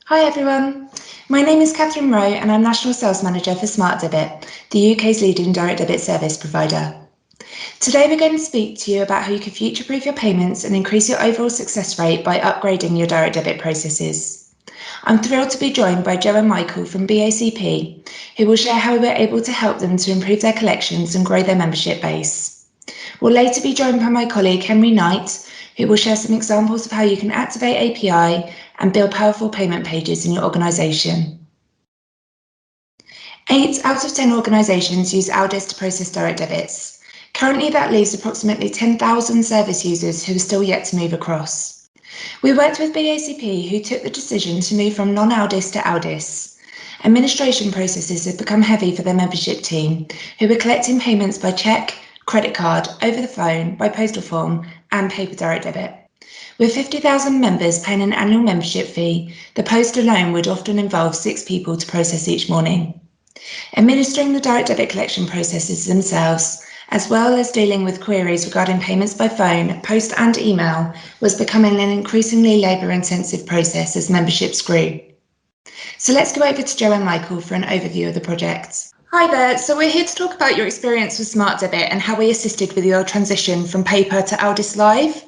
Hi everyone, my name is Catherine Rowe and I'm National Sales Manager for SmartDebit, the UK's leading direct debit service provider. Today we're going to speak to you about how you can future-proof your payments and increase your overall success rate by upgrading your direct debit processes. I'm thrilled to be joined by Joe and Michael from BACP, who will share how we were able to help them to improve their collections and grow their membership base. We'll later be joined by my colleague Henry Knight, who will share some examples of how you can activate API and build powerful payment pages in your organisation. 8 out of 10 organisations use AUDDIS to process direct debits. Currently, that leaves approximately 10,000 service users who are still yet to move across. We worked with BACP, who took the decision to move from non-AUDDIS to AUDDIS. Administration processes have become heavy for their membership team, who are collecting payments by cheque, credit card, over the phone, by postal form, and paper direct debit. With 50,000 members paying an annual membership fee, the post alone would often involve 6 people to process each morning. Administering the direct debit collection processes themselves, as well as dealing with queries regarding payments by phone, post and email, was becoming an increasingly labour-intensive process as memberships grew. So let's go over to Joe and Michael for an overview of the project. Hi there, so we're here to talk about your experience with SmartDebit and how we assisted with your transition from paper to AUDDIS Live.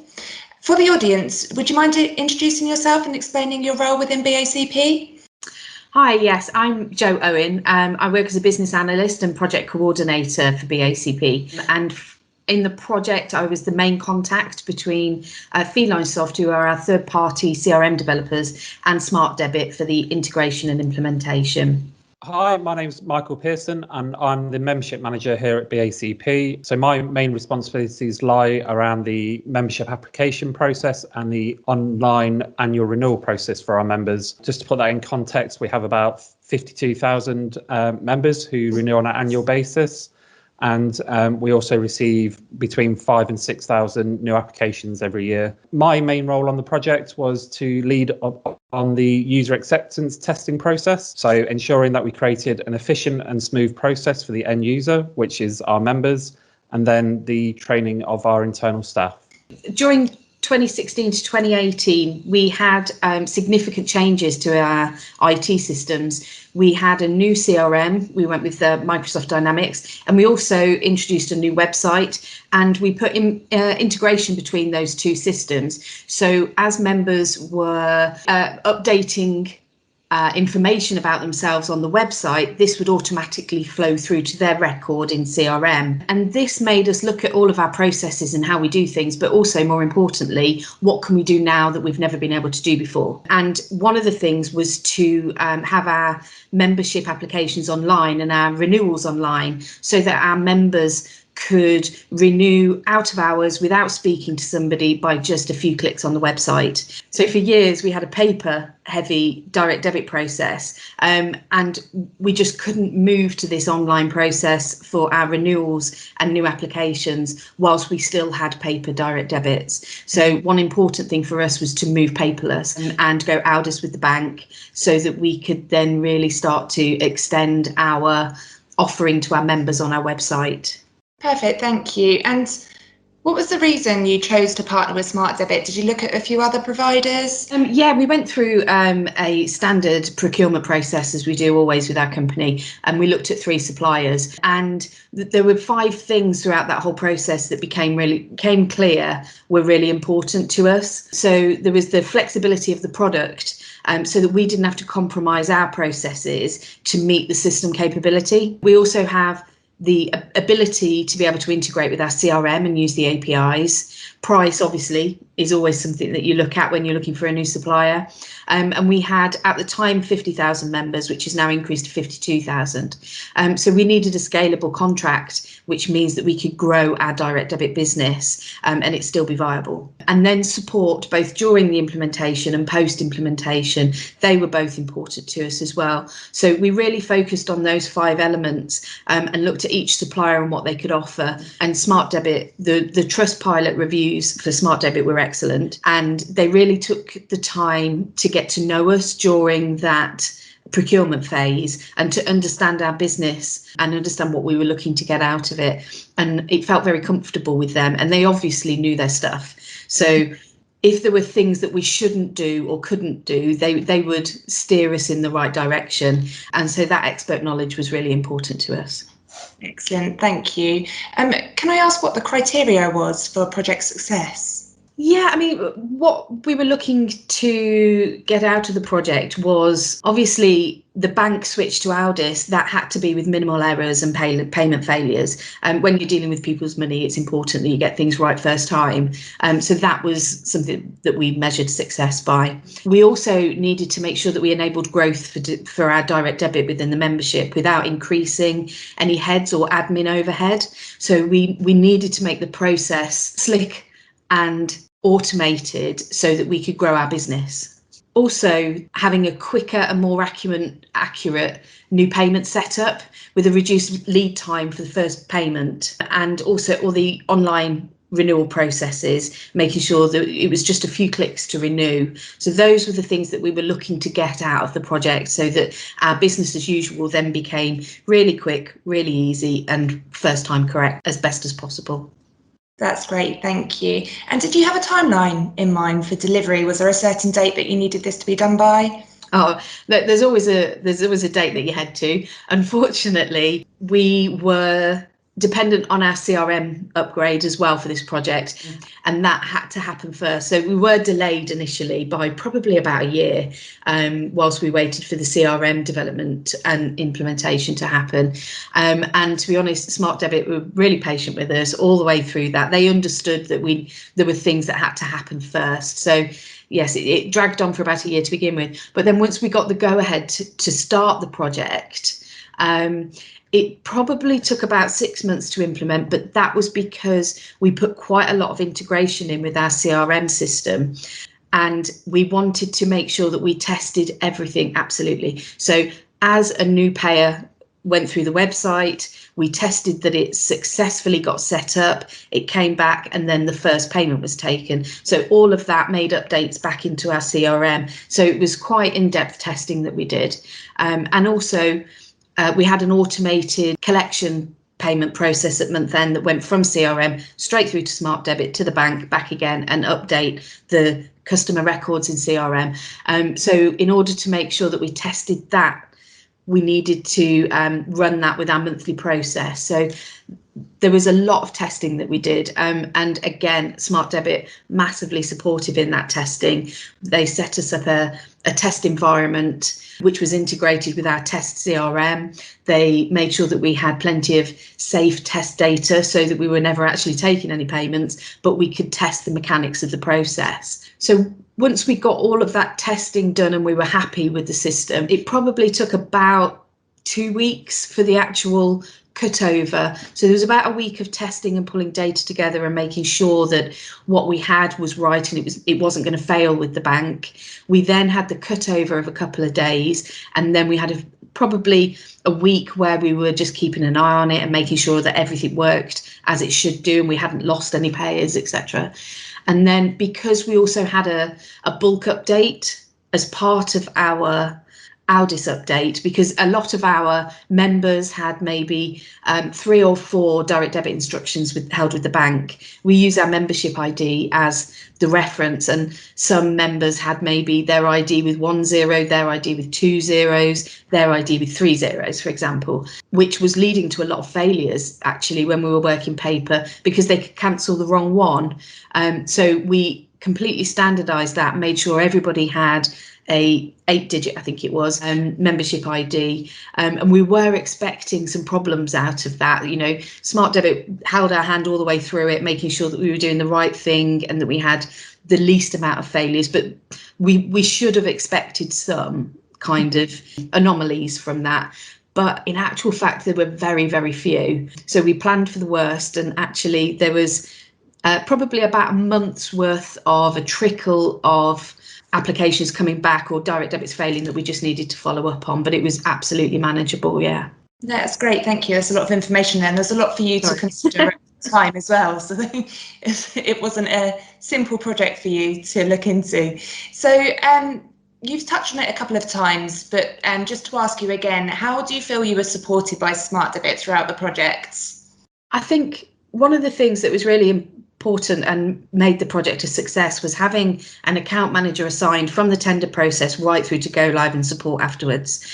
For the audience, would you mind introducing yourself and explaining your role within BACP? Hi, yes, I'm Jo Owen. I work as a business analyst and project coordinator for BACP. And in the project, I was the main contact between Feline-Soft, who are our third-party CRM developers, and SmartDebit for the integration and implementation. Hi, my name's Michael Pearson and I'm the membership manager here at BACP. So my main responsibilities lie around the membership application process and the online annual renewal process for our members. Just to put that in context, we have about 52,000 members who renew on an annual basis. And we also receive between 5,000 and 6,000 new applications every year. My main role on the project was to lead on the user acceptance testing process. So ensuring that we created an efficient and smooth process for the end user, which is our members, and then the training of our internal staff. During 2016 to 2018, we had significant changes to our IT systems. We had a new CRM, we went with Microsoft Dynamics, and we also introduced a new website, and we put in integration between those two systems. So as members were updating information about themselves on the website, this would automatically flow through to their record in CRM. And this made us look at all of our processes and how we do things, but also more importantly, what can we do now that we've never been able to do before? And one of the things was to have our membership applications online and our renewals online so that our members could renew out of hours without speaking to somebody by just a few clicks on the website. So for years we had a paper heavy direct debit process and we just couldn't move to this online process for our renewals and new applications whilst we still had paper direct debits. So one important thing for us was to move paperless and go AUDDIS with the bank so that we could then really start to extend our offering to our members on our website. Perfect, thank you. And what was the reason you chose to partner with SmartDebit? Did you look at a few other providers? Yeah, we went through a standard procurement process as we do always with our company, and we looked at 3 suppliers, and there were 5 things throughout that whole process that became clear were really important to us. So there was the flexibility of the product, so that we didn't have to compromise our processes to meet the system capability. We also have the ability to be able to integrate with our CRM and use the APIs. Price, obviously, is always something that you look at when you're looking for a new supplier. And we had, at the time, 50,000 members, which is now increased to 52,000. So we needed a scalable contract, which means that we could grow our direct debit business and it still be viable. And then support, both during the implementation and post-implementation, they were both important to us as well. So we really focused on those 5 elements and looked at each supplier and what they could offer. And SmartDebit, the Trustpilot reviews for SmartDebit were excellent, and they really took the time to get to know us during that procurement phase and to understand our business and understand what we were looking to get out of it. And it felt very comfortable with them, and they obviously knew their stuff. So if there were things that we shouldn't do or couldn't do, they would steer us in the right direction. And so that expert knowledge was really important to us. Excellent, thank you. Can I ask what the criteria was for project success? Yeah, I mean, what we were looking to get out of the project was obviously the bank switch to AUDDIS. That had to be with minimal errors and payment failures. When you're dealing with people's money, it's important that you get things right first time. So that was something that we measured success by. We also needed to make sure that we enabled growth for our direct debit within the membership without increasing any heads or admin overhead. So we needed to make the process slick and automated so that we could grow our business. Also, having a quicker and more accurate new payment setup with a reduced lead time for the first payment, and also all the online renewal processes, making sure that it was just a few clicks to renew. So those were the things that we were looking to get out of the project, so that our business as usual then became really quick, really easy, and first time correct as best as possible. That's great, thank you. And did you have a timeline in mind for delivery? Was there a certain date that you needed this to be done by? Oh, there's always a date that you head to. Unfortunately, we were dependent on our CRM upgrade as well for this project, and that had to happen first. So we were delayed initially by probably about a year, whilst we waited for the CRM development and implementation to happen. And to be honest, SmartDebit were really patient with us all the way through that. They understood that there were things that had to happen first. So yes, it dragged on for about a year to begin with. But then once we got the go-ahead to start the project, it probably took about 6 months to implement, but that was because we put quite a lot of integration in with our CRM system. And we wanted to make sure that we tested everything absolutely. So as a new payer went through the website, we tested that it successfully got set up, it came back, and then the first payment was taken. So all of that made updates back into our CRM. So it was quite in-depth testing that we did. And also we had an automated collection payment process at month end that went from CRM straight through to SmartDebit to the bank, back again, and update the customer records in CRM. So in order to make sure that we tested that, we needed to run that with our monthly process. So there was a lot of testing that we did. And again, SmartDebit massively supportive in that testing. They set us up a test environment which was integrated with our test CRM. They made sure that we had plenty of safe test data so that we were never actually taking any payments, but we could test the mechanics of the process. So once we got all of that testing done and we were happy with the system, it probably took about 2 weeks for the actual cutover. So there was about a week of testing and pulling data together and making sure that what we had was right and it wasn't going to fail with the bank. We then had the cutover of a couple of days, and then we had probably a week where we were just keeping an eye on it and making sure that everything worked as it should do and we hadn't lost any payers, etc. And then because we also had a bulk update as part of our AUDDIS update, because a lot of our members had maybe 3 or 4 direct debit instructions held with the bank. We use our membership ID as the reference, and some members had maybe their ID with 1 0, their ID with 2 zeros, their ID with 3 zeros, for example, which was leading to a lot of failures actually when we were working paper because they could cancel the wrong one. So we completely standardized that, made sure everybody had a 8-digit, I think it was, membership ID, and we were expecting some problems out of that. You know, SmartDebit held our hand all the way through it, making sure that we were doing the right thing and that we had the least amount of failures, but we should have expected some kind of anomalies from that. But in actual fact, there were very, very few. So we planned for the worst, and actually there was probably about a month's worth of a trickle of applications coming back or direct debits failing that we just needed to follow up on, but it was absolutely manageable. Yeah, that's great, thank you. There's a lot of information there, and there's a lot for you to consider at the time as well, so it wasn't a simple project for you to look into. So you've touched on it a couple of times, but just to ask you again, how do you feel you were supported by SmartDebit throughout the project? I think one of the things that was really important and made the project a success was having an account manager assigned from the tender process right through to go live and support afterwards.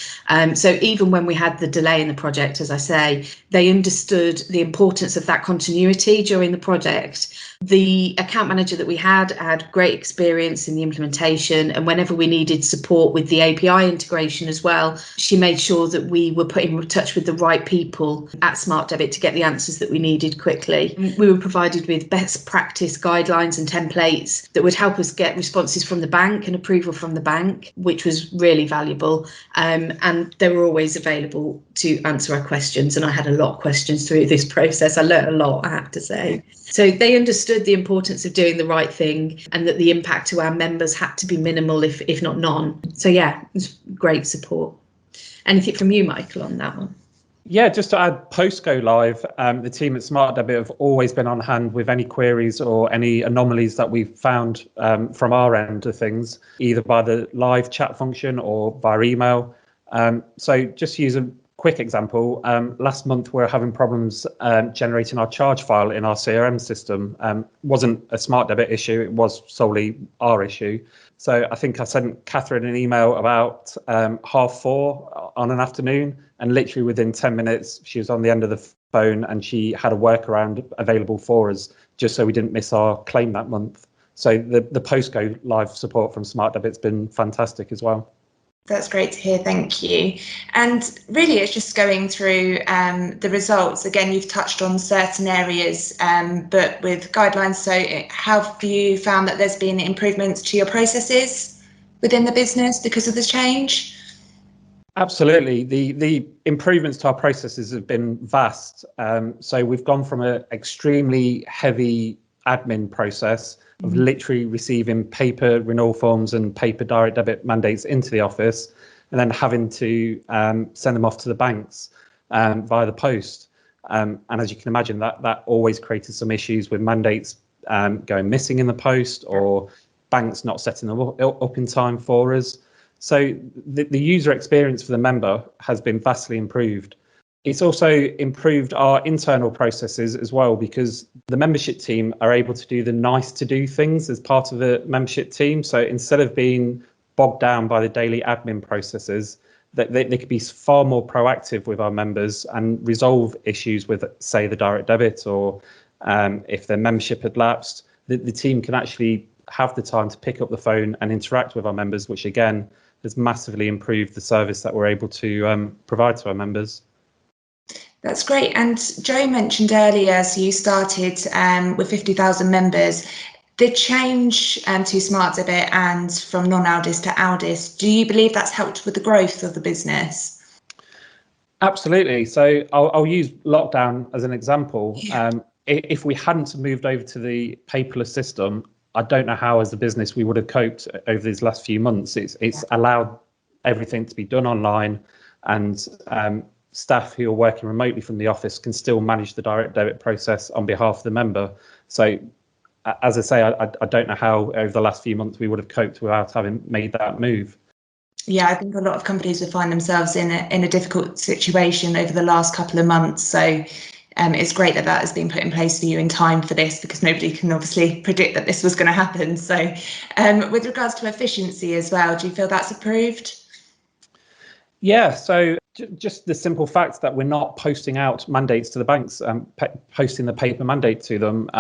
So even when we had the delay in the project, as I say, they understood the importance of that continuity during the project. The account manager that we had great experience in the implementation, and whenever we needed support with the API integration as well, she made sure that we were put in touch with the right people at SmartDebit to get the answers that we needed quickly. We were provided with best practice guidelines and templates that would help us get responses from the bank and approval from the bank, which was really valuable. And they were always available to answer our questions. And I had a lot of questions through this process. I learned a lot, I have to say. So they understood the importance of doing the right thing and that the impact to our members had to be minimal, if not none. So yeah, it was great support. Anything from you, Michael, on that one? Yeah, just to add, post go live, the team at SmartDebit have always been on hand with any queries or any anomalies that we've found from our end of things, either by the live chat function or via email. So just to use a quick example, last month we were having problems generating our charge file in our CRM system. Wasn't a SmartDebit issue, it was solely our issue. So I think I sent Catherine an email about 4:30 on an afternoon, and literally within 10 minutes, she was on the end of the phone and she had a workaround available for us just so we didn't miss our claim that month. So the post-go live support from SmartDebit's been fantastic as well. That's great to hear, thank you. And really it's just going through the results. Again, you've touched on certain areas, but with guidelines, so have you found that there's been improvements to your processes within the business because of this change? Absolutely. The improvements to our processes have been vast. So we've gone from an extremely heavy admin process of literally receiving paper renewal forms and paper direct debit mandates into the office, and then having to send them off to the banks via the post. And as you can imagine, that always created some issues with mandates going missing in the post, or banks not setting them up in time for us. So the user experience for the member has been vastly improved. It's also improved our internal processes as well, because the membership team are able to do the nice to do things as part of the membership team. So instead of being bogged down by the daily admin processes, they could be far more proactive with our members and resolve issues with, say, the direct debit, or if their membership had lapsed, the team can actually have the time to pick up the phone and interact with our members, which again has massively improved the service that we're able to provide to our members. That's great. And Joe mentioned earlier, so you started with 50,000 members. The change to SmartDebit and from non-AUDDIS to AUDDIS, do you believe that's helped with the growth of the business? Absolutely. So I'll use lockdown as an example. Yeah. If we hadn't moved over to the paperless system, I don't know how as a business we would have coped over these last few months. It's allowed everything to be done online, and staff who are working remotely from the office can still manage the direct debit process on behalf of the member. So as I say, I don't know how over the last few months we would have coped without having made that move. Yeah, I think a lot of companies will find themselves in a difficult situation over the last couple of months. So it's great that has been put in place for you in time for this, because nobody can obviously predict that this was going to happen. So with regards to efficiency as well, do you feel that's improved? Yeah, so just the simple fact that we're not posting out mandates to the banks, posting the paper mandate to them.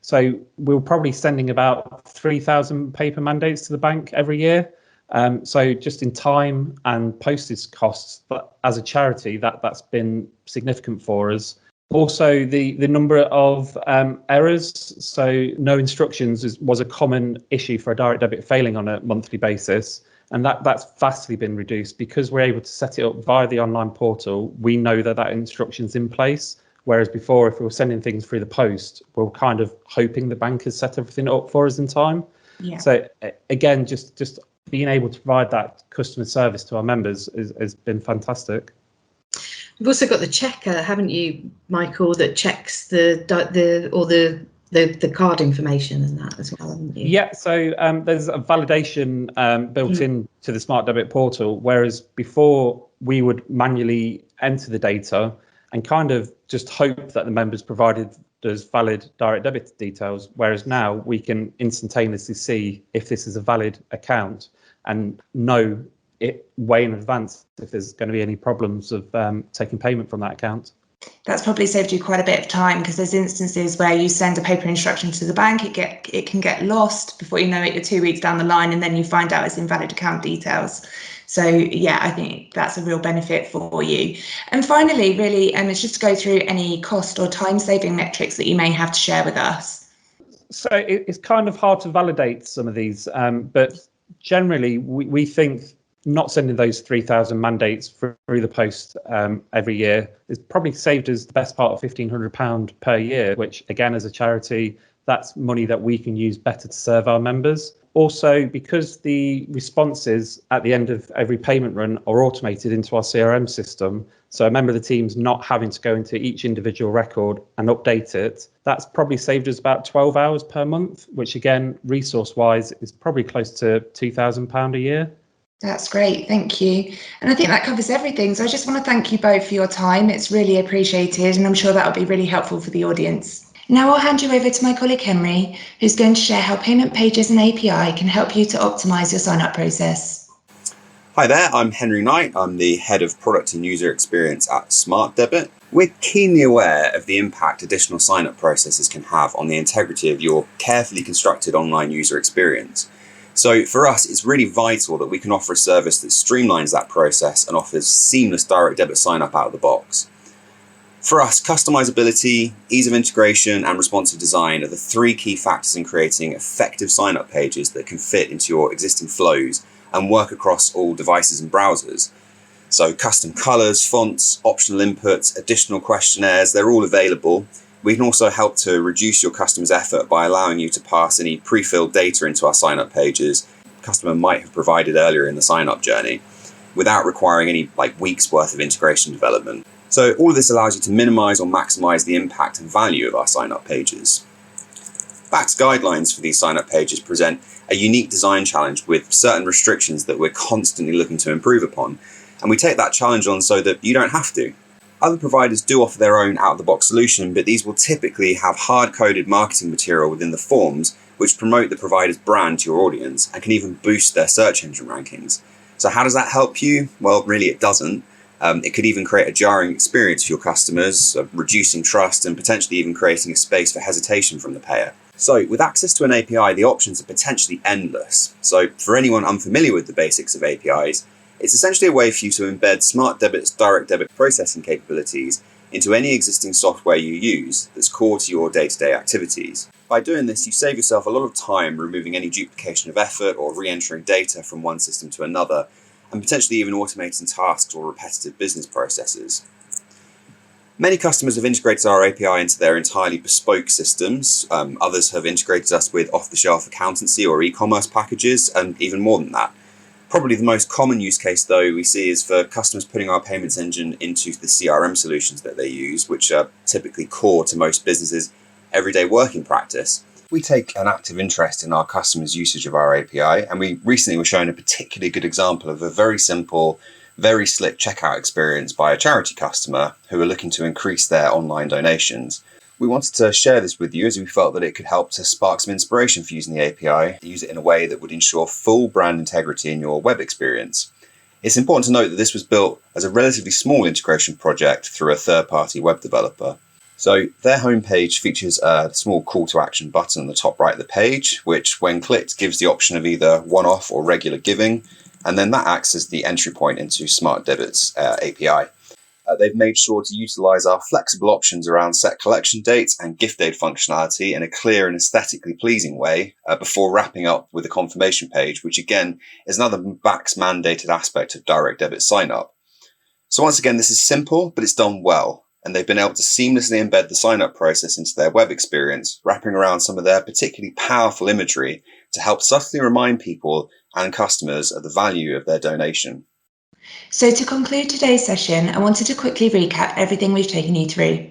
So we're probably sending about 3,000 paper mandates to the bank every year. So just in time and postage costs, but as a charity, that's been significant for us. Also, the number of errors, so no instructions was a common issue for a direct debit failing on a monthly basis. And that's vastly been reduced because we're able to set it up via the online portal. We know that instruction's in place. Whereas before, if we were sending things through the post, we were kind of hoping the bank has set everything up for us in time. Yeah. So again, just being able to provide that customer service to our members has been fantastic. You've also got the checker, haven't you, Michael, that checks the card information and that as well, haven't you? Yeah, so there's a validation built into the SmartDebit portal, whereas before we would manually enter the data and kind of just hope that the members provided does valid direct debit details, whereas now we can instantaneously see if this is a valid account and know it way in advance if there's going to be any problems of taking payment from that account. That's probably saved you quite a bit of time, because there's instances where you send a paper instruction to the bank, it can get lost. Before you know it, you're 2 weeks down the line, and then you find out it's invalid account details. So yeah, I think that's a real benefit for you. And finally, really, it's just to go through any cost or time saving metrics that you may have to share with us. So it's kind of hard to validate some of these, but generally we think not sending those 3,000 mandates through the post every year has probably saved us the best part of £1,500 per year, which again, as a charity, that's money that we can use better to serve our members. Also, because the responses at the end of every payment run are automated into our CRM system, so a member of the team's not having to go into each individual record and update it, that's probably saved us about 12 hours per month, which again, resource-wise, is probably close to £2,000 a year. That's great, thank you. And I think that covers everything. So I just want to thank you both for your time. It's really appreciated, and I'm sure that will be really helpful for the audience. Now I'll hand you over to my colleague Henry, who's going to share how payment pages and API can help you to optimise your sign-up process. Hi there, I'm Henry Knight. I'm the Head of Product and User Experience at SmartDebit. We're keenly aware of the impact additional sign-up processes can have on the integrity of your carefully constructed online user experience. So for us, it's really vital that we can offer a service that streamlines that process and offers seamless direct debit sign-up out of the box. For us, customizability, ease of integration, and responsive design are the three key factors in creating effective sign-up pages that can fit into your existing flows and work across all devices and browsers. So custom colors, fonts, optional inputs, additional questionnaires, they're all available. We can also help to reduce your customer's effort by allowing you to pass any pre-filled data into our sign-up pages the customer might have provided earlier in the sign-up journey without requiring any weeks worth of integration development. So all of this allows you to minimize or maximize the impact and value of our sign-up pages. BAC's guidelines for these sign-up pages present a unique design challenge with certain restrictions that we're constantly looking to improve upon, and we take that challenge on so that you don't have to. Other providers do offer their own out-of-the-box solution, but these will typically have hard-coded marketing material within the forms which promote the provider's brand to your audience and can even boost their search engine rankings. So how does that help you? Well, really it doesn't. It could even create a jarring experience for your customers, reducing trust and potentially even creating a space for hesitation from the payer. So with access to an API, the options are potentially endless. So for anyone unfamiliar with the basics of APIs, it's essentially a way for you to embed SmartDebit's direct debit processing capabilities into any existing software you use that's core to your day-to-day activities. By doing this, you save yourself a lot of time removing any duplication of effort or re-entering data from one system to another, and potentially even automating tasks or repetitive business processes. Many customers have integrated our API into their entirely bespoke systems. Others have integrated us with off-the-shelf accountancy or e-commerce packages, and even more than that. Probably the most common use case, though, we see is for customers putting our payments engine into the CRM solutions that they use, which are typically core to most businesses' everyday working practice. We take an active interest in our customers' usage of our API, and we recently were shown a particularly good example of a very simple, very slick checkout experience by a charity customer who are looking to increase their online donations. We wanted to share this with you as we felt that it could help to spark some inspiration for using the API, use it in a way that would ensure full brand integrity in your web experience. It's important to note that this was built as a relatively small integration project through a third-party web developer. So their homepage features a small call to action button on the top right of the page, which when clicked gives the option of either one-off or regular giving, and then that acts as the entry point into SmartDebit's API. They've made sure to utilize our flexible options around set collection dates and gift aid functionality in a clear and aesthetically pleasing way before wrapping up with a confirmation page, which again is another BAC's mandated aspect of direct debit sign up. So once again, this is simple, but it's done well, and they've been able to seamlessly embed the sign up process into their web experience, wrapping around some of their particularly powerful imagery to help subtly remind people and customers of the value of their donation. So to conclude today's session, I wanted to quickly recap everything we've taken you through.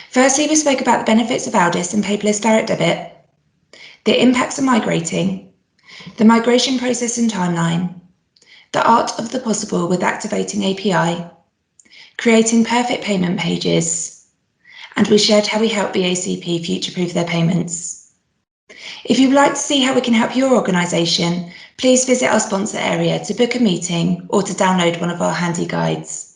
Firstly, we spoke about the benefits of AUDDIS and paperless direct debit, the impacts of migrating, the migration process and timeline, the art of the possible with activating API, creating perfect payment pages, and we shared how we help BACP future-proof their payments. If you'd like to see how we can help your organisation, please visit our sponsor area to book a meeting or to download one of our handy guides.